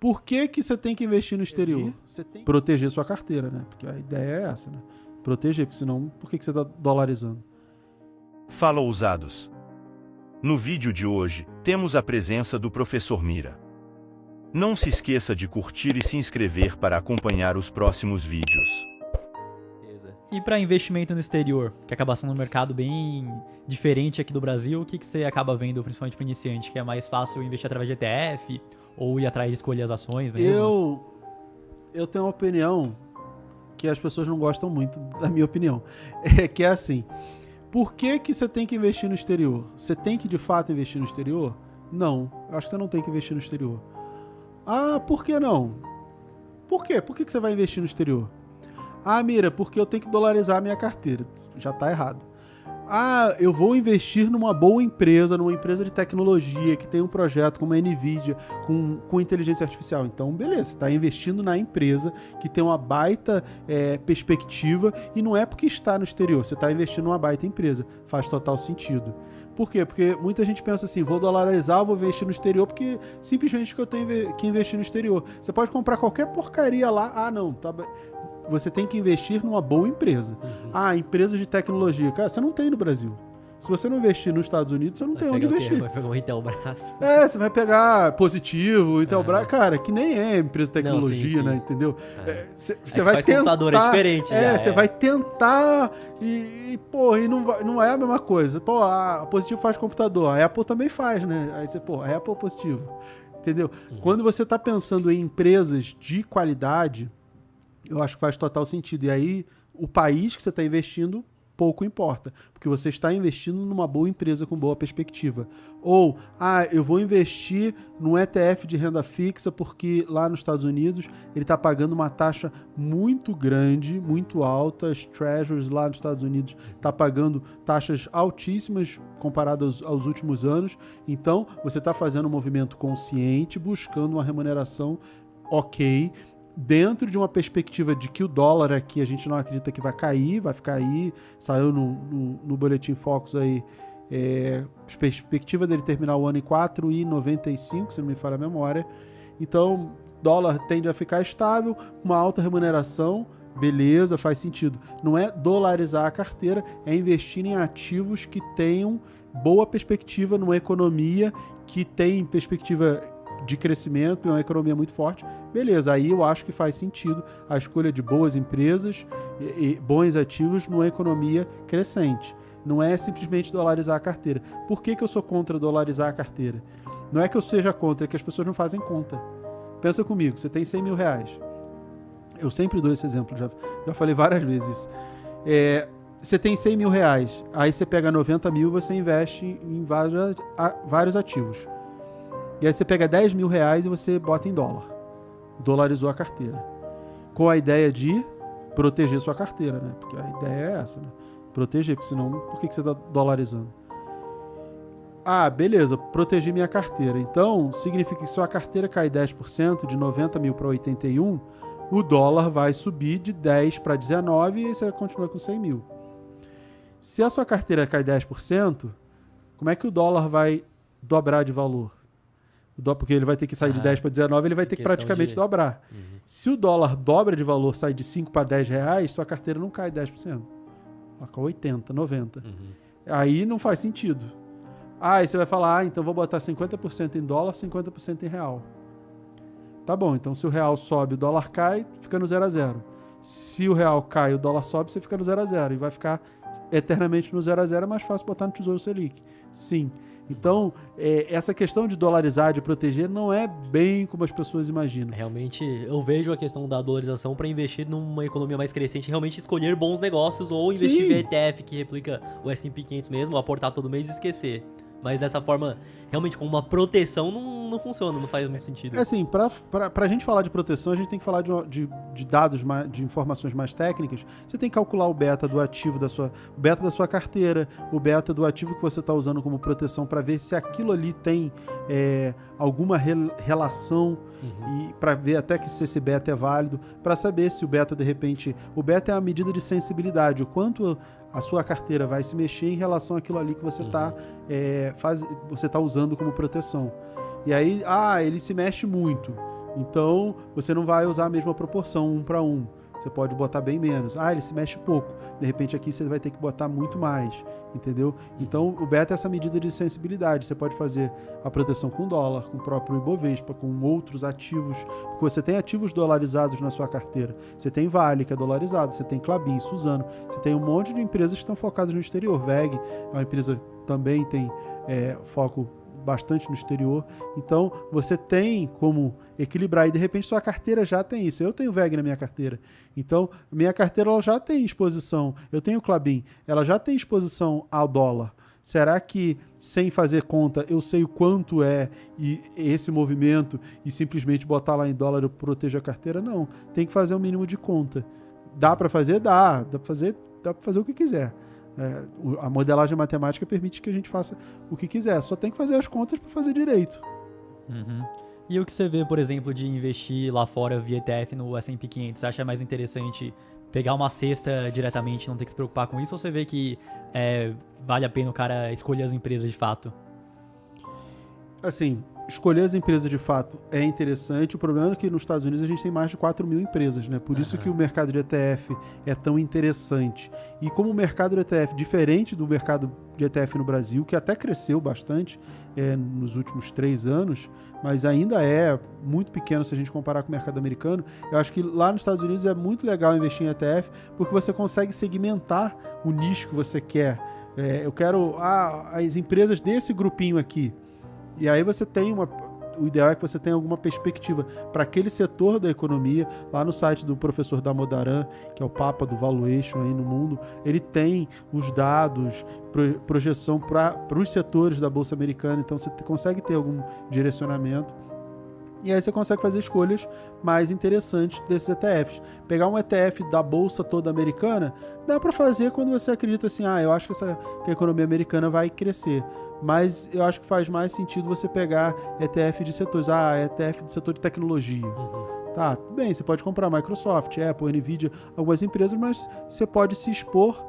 Por que você tem que investir no exterior? Proteger sua carteira, né? Porque a ideia é essa, né? Proteger, porque senão, por que você está dolarizando? Fala, ousados! No vídeo de hoje, temos a presença do professor Mira. Não se esqueça de curtir e se inscrever para acompanhar os próximos vídeos. E para investimento no exterior, que acaba sendo um mercado bem diferente aqui do Brasil, o que você acaba vendo, principalmente para iniciante, que é mais fácil investir através de ETF ou ir atrás de escolher as ações mesmo? Eu tenho uma opinião que as pessoas não gostam muito, da minha opinião. Que é assim, por que você tem que investir no exterior? Você tem que de fato investir no exterior? Não, eu acho que você não tem que investir no exterior. Ah, por que não? Por quê? Por que você vai investir no exterior? Ah, Mira, porque eu tenho que dolarizar a minha carteira. Já tá errado. Ah, eu vou investir numa boa empresa, numa empresa de tecnologia que tem um projeto como a NVIDIA, com inteligência artificial. Então, beleza, você está investindo na empresa que tem uma baita perspectiva e não é porque está no exterior, você está investindo numa baita empresa. Faz total sentido. Por quê? Porque muita gente pensa assim, vou dolarizar, vou investir no exterior, porque simplesmente que eu tenho que investir no exterior. Você pode comprar qualquer porcaria lá, ah não, tá. Você tem que investir numa boa empresa. Ah, empresas de tecnologia. Cara, você não tem no Brasil. Se você não investir nos Estados Unidos, você não tem onde investir. Vai pegar um Intelbras. Você vai pegar Positivo, Intelbras, cara, que nem é empresa de tecnologia, não, sim. Né? Entendeu? Você vai tentar. Computador é diferente. Você vai tentar e não é a mesma coisa. Pô, a Positivo faz computador, a Apple também faz, né? Aí você, a Apple é Positivo. Entendeu? Quando você está pensando em empresas de qualidade, eu acho que faz total sentido. E aí, o país que você está investindo, pouco importa. Porque você está investindo numa boa empresa com boa perspectiva. Ou, eu vou investir num ETF de renda fixa porque lá nos Estados Unidos ele está pagando uma taxa muito grande, muito alta. As Treasuries lá nos Estados Unidos está pagando taxas altíssimas comparadas aos últimos anos. Então, você está fazendo um movimento consciente, buscando uma remuneração ok, dentro de uma perspectiva de que o dólar aqui a gente não acredita que vai cair, vai ficar aí, saiu no Boletim Focus aí, perspectiva dele terminar o ano em 4,95, se não me falha a memória. Então, dólar tende a ficar estável, uma alta remuneração, beleza, faz sentido. Não é dolarizar a carteira, é investir em ativos que tenham boa perspectiva numa economia que tem perspectiva de crescimento e uma economia muito forte, beleza, aí eu acho que faz sentido a escolha de boas empresas e bons ativos numa economia crescente. Não é simplesmente dolarizar a carteira. Por que eu sou contra dolarizar a carteira? Não é que eu seja contra, é que as pessoas não fazem conta. Pensa comigo, você tem 100 mil reais. Eu sempre dou esse exemplo, já falei várias vezes. Você tem 100 mil reais, aí você pega 90 mil e você investe em vários ativos. E aí você pega 10 mil reais e você bota em dólar. Dolarizou a carteira. Com a ideia de proteger sua carteira, né? Porque a ideia é essa, né? Proteger, porque senão, por que você está dolarizando? Ah, beleza, protegi minha carteira. Então, significa que se sua carteira cai 10%, de 90 mil para 81, o dólar vai subir de 10 para 19 e aí você continua com 100 mil. Se a sua carteira cai 10%, como é que o dólar vai dobrar de valor? Porque ele vai ter que sair de 10 para 19, ele vai ter que praticamente dobrar. Se o dólar dobra de valor, sai de 5 para 10 reais, sua carteira não cai 10%. Ela cai 80, 90. Aí não faz sentido. Aí você vai falar, então vou botar 50% em dólar, 50% em real. Tá bom, então se o real sobe, o dólar cai, fica no 0 a 0. Se o real cai, o dólar sobe, você fica no 0 a 0. E vai ficar eternamente no 0 a 0, é mais fácil botar no Tesouro Selic. Sim. Então, essa questão de dolarizar, de proteger, não é bem como as pessoas imaginam. Realmente, eu vejo a questão da dolarização para investir numa economia mais crescente, realmente escolher bons negócios ou investir em ETF que replica o S&P 500 mesmo, aportar todo mês e esquecer. Mas dessa forma, realmente com uma proteção não funciona, não faz muito sentido. Assim, pra gente falar de proteção, a gente tem que falar de dados, de informações mais técnicas. Você tem que calcular o beta do ativo o beta da sua carteira, o beta do ativo que você está usando como proteção para ver se aquilo ali tem alguma relação e para ver até que se esse beta é válido, para saber se o beta, de repente... O beta é a medida de sensibilidade, o quanto a sua carteira vai se mexer em relação àquilo ali que você está usando como proteção. E aí, ele se mexe muito. Então, você não vai usar a mesma proporção, 1 para 1. Você pode botar bem menos. Ele se mexe pouco. De repente aqui você vai ter que botar muito mais, entendeu? Então o beta é essa medida de sensibilidade. Você pode fazer a proteção com dólar, com o próprio Ibovespa, com outros ativos. Porque você tem ativos dolarizados na sua carteira. Você tem Vale, que é dolarizado. Você tem Klabin, Suzano. Você tem um monte de empresas que estão focadas no exterior. VEG é uma empresa que também tem foco bastante no exterior. Então, você tem como equilibrar e de repente sua carteira já tem isso. Eu tenho VEG na minha carteira. Então, minha carteira ela já tem exposição. Eu tenho Klabin, ela já tem exposição ao dólar. Será que, sem fazer conta, eu sei o quanto é esse movimento e simplesmente botar lá em dólar eu protejo a carteira? Não. Tem que fazer o mínimo de conta. Dá para fazer? Dá. Dá para fazer o que quiser. A modelagem matemática permite que a gente faça o que quiser, só tem que fazer as contas para fazer direito. Uhum. E o que você vê, por exemplo, de investir lá fora via ETF no S&P 500? Você acha mais interessante pegar uma cesta diretamente, não ter que se preocupar com isso, ou você vê que vale a pena o cara escolher as empresas de fato? Assim, escolher as empresas de fato é interessante. O problema é que nos Estados Unidos a gente tem mais de 4 mil empresas, né? Por isso que o mercado de ETF é tão interessante. E como o mercado de ETF, diferente do mercado de ETF no Brasil, que até cresceu bastante nos últimos 3 anos, mas ainda é muito pequeno se a gente comparar com o mercado americano, eu acho que lá nos Estados Unidos é muito legal investir em ETF, porque você consegue segmentar o nicho que você quer. Eu quero as empresas desse grupinho aqui. E aí você tem o ideal é que você tenha alguma perspectiva para aquele setor da economia. Lá no site do professor Damodaran, que é o papa do valuation aí no mundo, ele tem os dados, projeção para os setores da Bolsa Americana, então você consegue ter algum direcionamento. E aí você consegue fazer escolhas mais interessantes desses ETFs. Pegar um ETF da Bolsa toda americana, dá para fazer quando você acredita assim, eu acho que a economia americana vai crescer. Mas eu acho que faz mais sentido você pegar ETF de setores. ETF do setor de tecnologia. Tá, tudo bem, você pode comprar Microsoft, Apple, Nvidia, algumas empresas, mas você pode se expor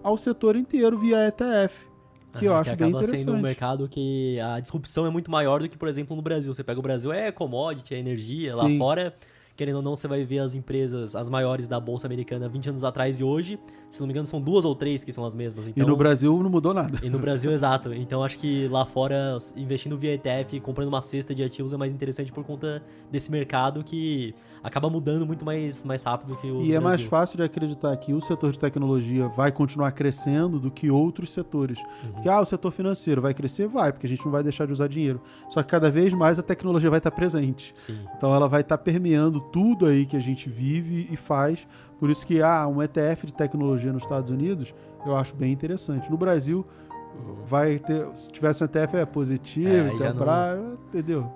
ao setor inteiro via ETF. Que eu acho bem interessante. Acaba sendo um mercado que a disrupção é muito maior do que, por exemplo, no Brasil. Você pega o Brasil, commodity, é energia. Sim. Lá fora, querendo ou não, você vai ver as empresas, as maiores da Bolsa Americana 20 anos atrás e hoje, se não me engano, são 2 ou 3 que são as mesmas. Então, e no Brasil não mudou nada. E no Brasil, exato. Então, acho que lá fora, investindo via ETF, comprando uma cesta de ativos é mais interessante por conta desse mercado que acaba mudando muito mais rápido que o Brasil. E é mais fácil de acreditar que o setor de tecnologia vai continuar crescendo do que outros setores. Porque, o setor financeiro vai crescer? Vai, porque a gente não vai deixar de usar dinheiro. Só que cada vez mais a tecnologia vai estar presente. Sim. Então, ela vai estar permeando tudo aí que a gente vive e faz. Por isso que um ETF de tecnologia nos Estados Unidos, eu acho bem interessante. No Brasil, vai ter, se tivesse um ETF positivo, entendeu?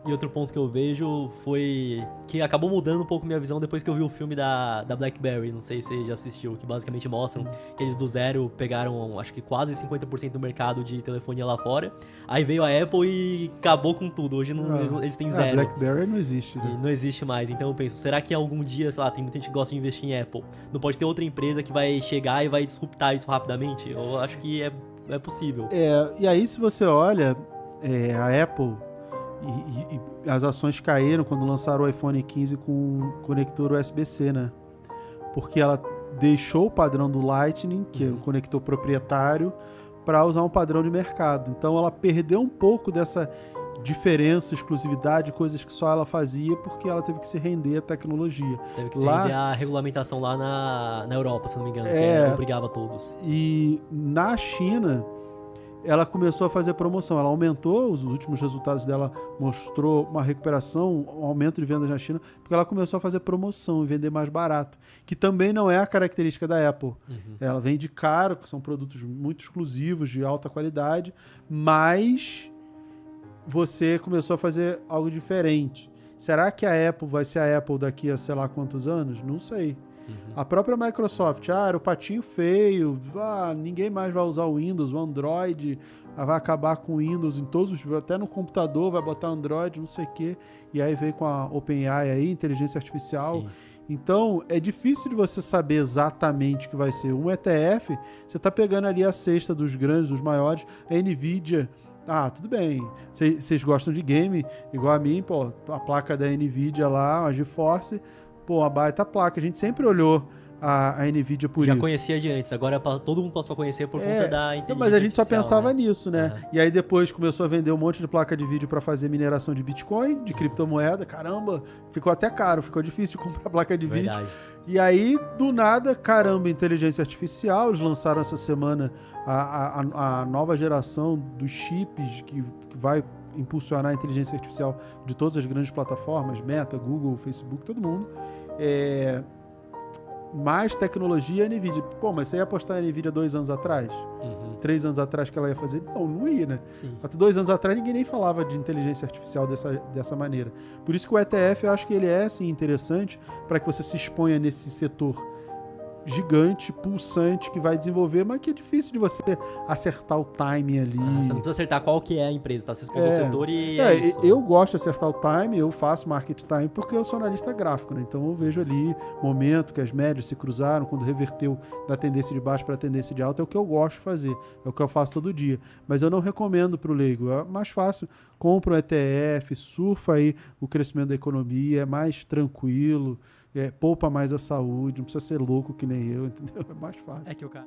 E outro ponto que eu vejo foi que acabou mudando um pouco minha visão depois que eu vi o filme da BlackBerry, não sei se você já assistiu, que basicamente mostram que eles do zero pegaram, acho que quase 50% do mercado de telefonia lá fora, aí veio a Apple e acabou com tudo, hoje eles têm zero. A BlackBerry não existe, né? E não existe mais, então eu penso, será que algum dia, sei lá, tem muita gente que gosta de investir em Apple, não pode ter outra empresa que vai chegar e vai disruptar isso rapidamente? Eu acho que é possível. E aí se você olha a Apple e as ações caíram quando lançaram o iPhone 15 com conector USB-C, né? Porque ela deixou o padrão do Lightning, que é um conector proprietário, para usar um padrão de mercado. Então ela perdeu um pouco dessa diferença, exclusividade, coisas que só ela fazia porque ela teve que se render à tecnologia. Teve que se render à regulamentação lá na Europa, se não me engano, que obrigava a todos. E na China, ela começou a fazer promoção. Ela aumentou, os últimos resultados dela mostrou uma recuperação, um aumento de vendas na China, porque ela começou a fazer promoção e vender mais barato, que também não é a característica da Apple. Ela vende caro, que são produtos muito exclusivos, de alta qualidade, mas você começou a fazer algo diferente. Será que a Apple vai ser a Apple daqui a sei lá quantos anos? Não sei. A própria Microsoft, era o patinho feio, ninguém mais vai usar o Windows, o Android vai acabar com o Windows em todos os... Até no computador vai botar Android, não sei o quê. E aí veio com a OpenAI aí, inteligência artificial. Sim. Então, é difícil de você saber exatamente o que vai ser. Um ETF, você está pegando ali a cesta dos grandes, dos maiores. A Nvidia Ah, tudo bem. Vocês gostam de game, igual a mim, pô, a placa da NVIDIA lá, a GeForce, pô, a baita placa. A gente sempre olhou a NVIDIA por Já isso. conhecia de antes, agora todo mundo passou a conhecer por conta da inteligência Mas a gente só artificial, pensava né? nisso, né? Aham. E aí depois começou a vender um monte de placa de vídeo para fazer mineração de Bitcoin, de criptomoeda. Caramba, ficou até caro, ficou difícil de comprar placa de vídeo. Verdade. E aí, do nada, caramba, inteligência artificial. Eles lançaram essa semana a nova geração dos chips que vai impulsionar a inteligência artificial de todas as grandes plataformas, Meta, Google, Facebook, todo mundo. Mais tecnologia, NVIDIA. Pô, mas você ia apostar na NVIDIA 2 anos atrás? Uhum. 3 anos atrás que ela ia fazer? Não ia, né? Sim. Até 2 anos atrás ninguém nem falava de inteligência artificial dessa maneira. Por isso que o ETF, eu acho que ele é, sim, interessante para que você se exponha nesse setor gigante, pulsante, que vai desenvolver, mas que é difícil de você acertar o timing ali. Você não precisa acertar qual que é a empresa, tá? Você explorou o setor e é isso. Eu gosto de acertar o time, eu faço market time porque eu sou analista gráfico, né? Então eu vejo ali momento que as médias se cruzaram, quando reverteu da tendência de baixo para a tendência de alta, é o que eu gosto de fazer, é o que eu faço todo dia. Mas eu não recomendo para o leigo, é mais fácil, compra um ETF, surfa aí o crescimento da economia, é mais tranquilo, poupa mais a saúde, não precisa ser louco que nem eu, entendeu? É mais fácil. É que o cara...